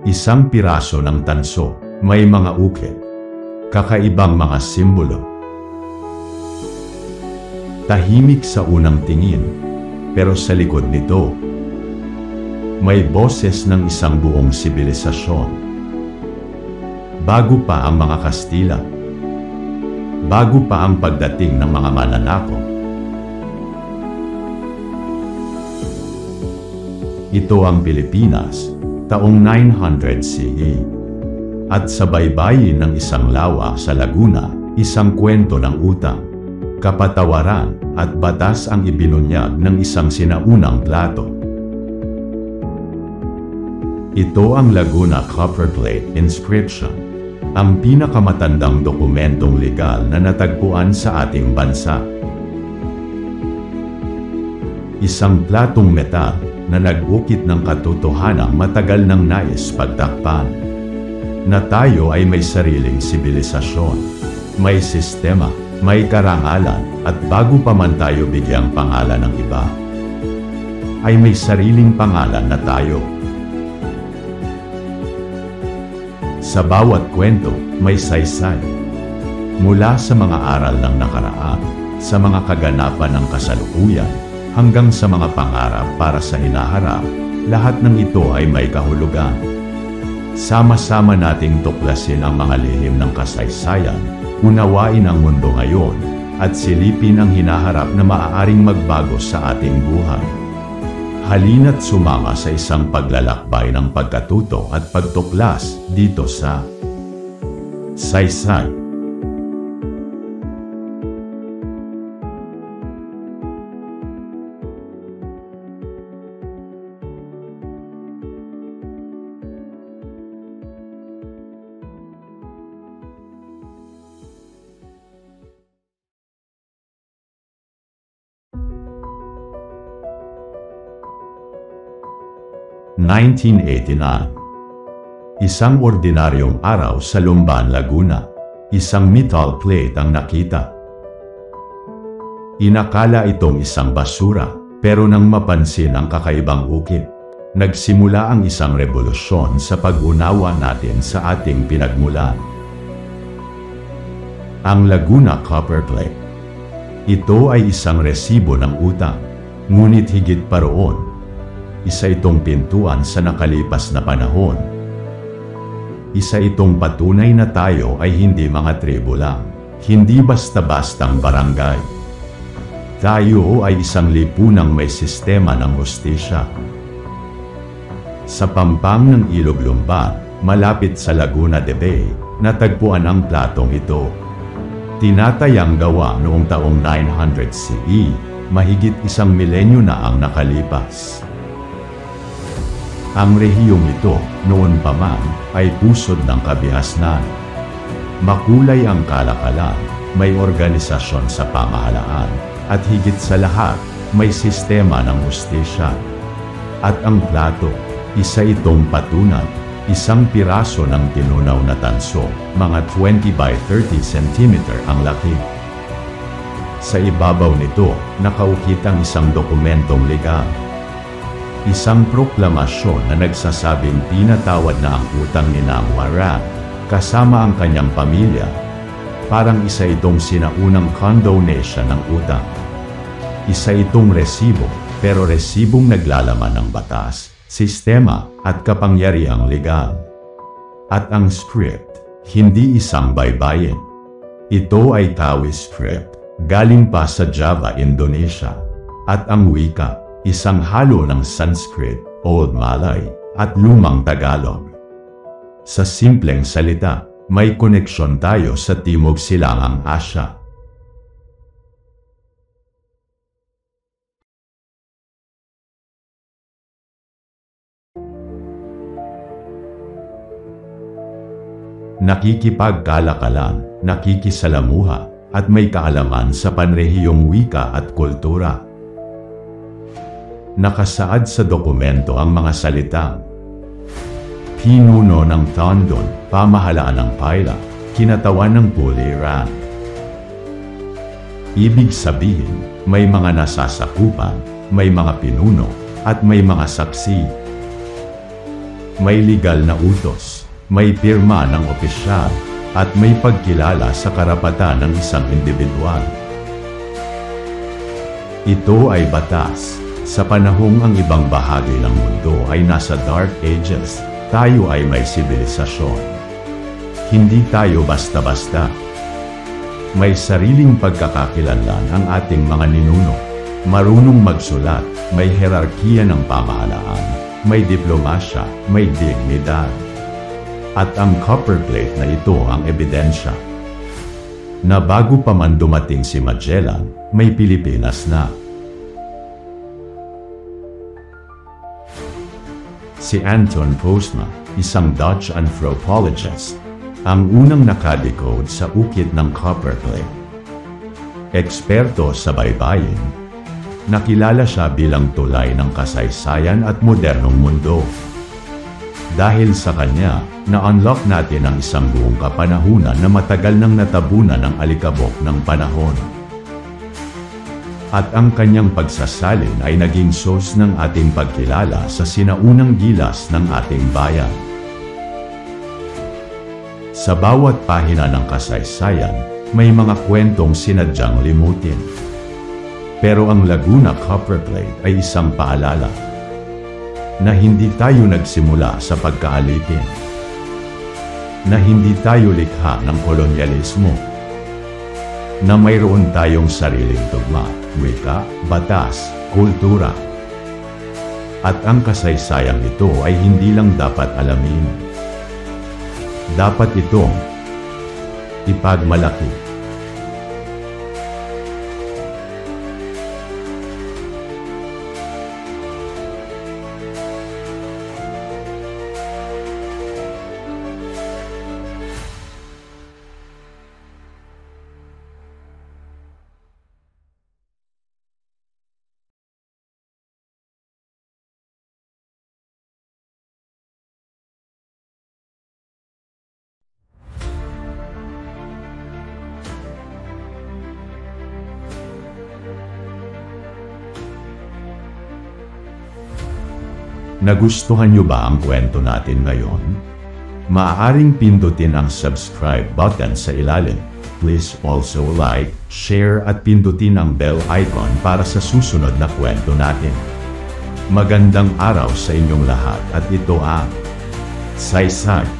Isang piraso ng tanso, may mga ukit, kakaibang mga simbolo. Tahimik sa unang tingin, pero sa likod nito, may boses ng isang buong sibilisasyon. Bago pa ang mga Kastila, bago pa ang pagdating ng mga mananakop. Ito ang Pilipinas, taong 900 CE. At sa baybayin ng isang lawa sa Laguna, isang kwento ng utang, kapatawaran at batas ang ibinunyag ng isang sinaunang plato. Ito ang Laguna Copperplate Inscription, ang pinakamatandang dokumentong legal na natagpuan sa ating bansa. Isang platong metal na nag-ukit ng katotohanang matagal nang nais pagtakpan, na tayo ay may sariling sibilisasyon, may sistema, may karangalan, at bago pa man tayo bigyang pangalan ng iba, ay may sariling pangalan na tayo. Sa bawat kwento, may saysay. Mula sa mga aral ng nakaraan, sa mga kaganapan ng kasalukuyan, hanggang sa mga pangarap para sa hinaharap, lahat ng ito ay may kahulugan. Sama-sama nating tuklasin ang mga lihim ng kasaysayan, unawain ang mundo ngayon, at silipin ang hinaharap na maaaring magbago sa ating buhay. Halina't sumama sa isang paglalakbay ng pagkatuto at pagtuklas dito sa Saysay. Isang ordinaryong araw sa Lumban, Laguna. Isang metal plate ang nakita. Inakala itong isang basura, pero nang mapansin ang kakaibang ukit, nagsimula ang isang revolusyon sa pag-unawa natin sa ating pinagmulan. Ang Laguna Copperplate. Ito ay isang resibo ng utang, ngunit higit pa roon, isa itong pintuan sa nakalipas na panahon. Isa itong patunay na tayo ay hindi mga tribo lang, hindi basta-bastang barangay. Tayo ay isang lipunang may sistema ng hustisya. Sa pampang ng Ilog Lumban, malapit sa Laguna de Bay, natagpuan ang platong ito. Tinatayang gawa noong taong 900 CE, mahigit isang milenyo na ang nakalipas. Ang rehiyong ito, noon pa man, ay pusod ng kabihasnan. Makulay ang kalakalan, may organisasyon sa pamahalaan, at higit sa lahat, may sistema ng hustisya. At ang plato, isa itong patunay, isang piraso ng tinunaw na tanso, mga 20 by 30 cm ang laki. Sa ibabaw nito, nakaukit ang isang dokumentong legal. Isang proklamasyon na nagsasabing pinatawad na ang utang ni Namwaran, kasama ang kanyang pamilya. Parang isa itong sinaunang condonation ng utang. Isa itong resibo, pero resibong naglalaman ng batas, sistema, at kapangyarihang legal. At ang script, hindi isang baybayin. Ito ay Taoist script, galing pa sa Java, Indonesia. At ang wika, isang halo ng Sanskrit, Old Malay, at Lumang Tagalog. Sa simpleng salita, may koneksyon tayo sa Timog Silangang Asya. Nakikipagkalakalan, nakikisalamuha, at may kaalaman sa panrehiyong wika at kultura. Nakasaad sa dokumento ang mga salitang pinuno ng Tandon, pamahalaan ng Paila, kinatawan ng Puliran. Ibig sabihin, may mga nasasakupan, may mga pinuno, at may mga saksi. May legal na utos, may pirma ng opisyal, at may pagkilala sa karapatan ng isang individual. Ito ay batas. Sa panahong ang ibang bahagi ng mundo ay nasa Dark Ages, tayo ay may sibilisasyon. Hindi tayo basta-basta. May sariling pagkakakilanlan ang ating mga ninuno. Marunong magsulat, may hierarkiya ng pamahalaan, may diplomasya, may dignidad. At ang copperplate na ito ang ebidensya na bago pa man dumating si Magellan, may Pilipinas na. Si Anton Postma, isang Dutch anthropologist, ang unang nakadecode sa ukit ng copperplate. Eksperto sa baybayin, nakilala siya bilang tulay ng kasaysayan at modernong mundo. Dahil sa kanya, na-unlock natin ang isang buong kapanahunan na matagal nang natabunan ng alikabok ng panahon. At ang kanyang pagsasalin ay naging source ng ating pagkilala sa sinaunang gilas ng ating bayan. Sa bawat pahina ng kasaysayan, may mga kwentong sinadyang limutin. Pero ang Laguna Copperplate ay isang paalala na hindi tayo nagsimula sa pagkaalipin, na hindi tayo likha ng kolonyalismo, na mayroon tayong sariling tugma, wika, batas, kultura. At ang kasaysayang ito ay hindi lang dapat alamin. Dapat itong ipagmalaki. Nagustuhan niyo ba ang kwento natin ngayon? Maaaring pindutin ang subscribe button sa ilalim. Please also like, share at pindutin ang bell icon para sa susunod na kwento natin. Magandang araw sa inyong lahat at ito ang Saysay.